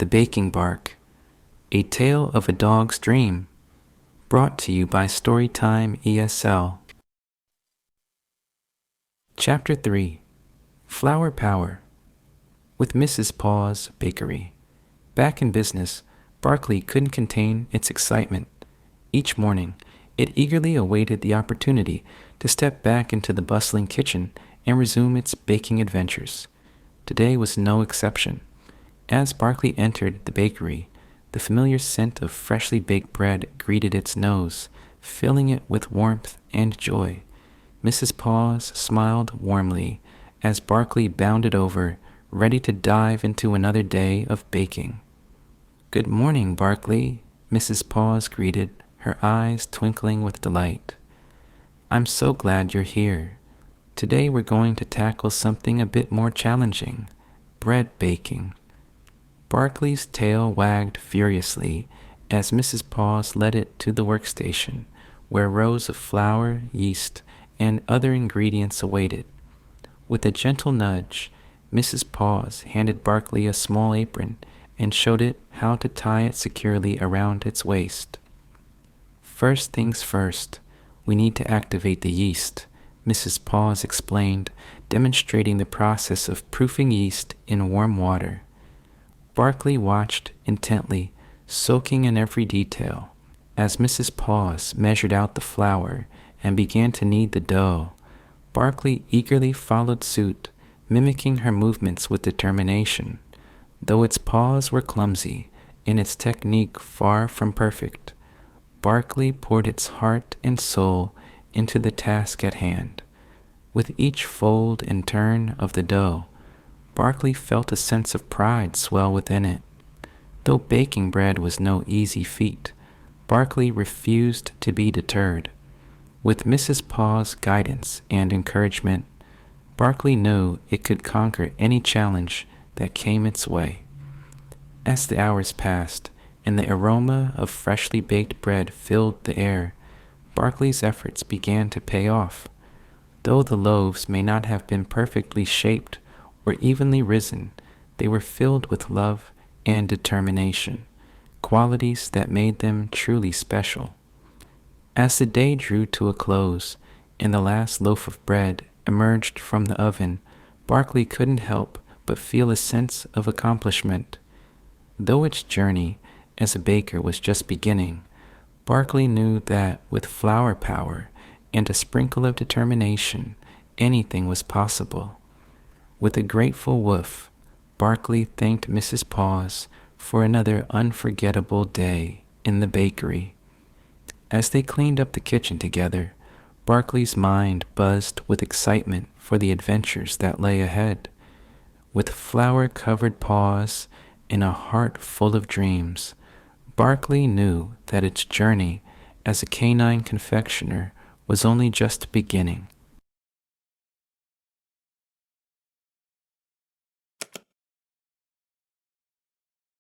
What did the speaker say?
The Baking Bark, A Tale of a Dog's Dream, brought to you by Storytime ESL. Chapter 3, Flour Power. With Mrs. Paws Bakery. Back in business, Barkley couldn't contain its excitement. Each morning, it eagerly awaited the opportunity to step back into the bustling kitchen and resume its baking adventures. Today was no exception. As Barkley entered the bakery, the familiar scent of freshly baked bread greeted its nose, filling it with warmth and joy. Mrs. Paws smiled warmly as Barkley bounded over, ready to dive into another day of baking. "Good morning, Barkley," Mrs. Paws greeted, her eyes twinkling with delight. "I'm so glad you're here. Today we're going to tackle something a bit more challenging, bread baking." Barkley's tail wagged furiously as Mrs. Paws led it to the workstation, where rows of flour, yeast, and other ingredients awaited. With a gentle nudge, Mrs. Paws handed Barkley a small apron and showed it how to tie it securely around its waist. "First things first, we need to activate the yeast," Mrs. Paws explained, demonstrating the process of proofing yeast in warm water. Barkley watched intently, soaking in every detail. As Mrs. Paws measured out the flour and began to knead the dough, Barkley eagerly followed suit, mimicking her movements with determination. Though its paws were clumsy and its technique far from perfect, Barkley poured its heart and soul into the task at hand. With each fold and turn of the dough, Barkley felt a sense of pride swell within it. Though baking bread was no easy feat, Barkley refused to be deterred. With Mrs. Paws' guidance and encouragement, Barkley knew it could conquer any challenge that came its way. As the hours passed and the aroma of freshly baked bread filled the air, Barkley's efforts began to pay off. Though the loaves may not have been perfectly shaped or evenly risen, they were filled with love and determination, qualities that made them truly special. As the day drew to a close and the last loaf of bread emerged from the oven, Barkley couldn't help but feel a sense of accomplishment. Though its journey as a baker was just beginning, Barkley knew that with flour power and a sprinkle of determination, anything was possible. With a grateful woof, Barkley thanked Mrs. Paws for another unforgettable day in the bakery. As they cleaned up the kitchen together, Barkley's mind buzzed with excitement for the adventures that lay ahead. With flour-covered paws and a heart full of dreams, Barkley knew that its journey as a canine confectioner was only just beginning.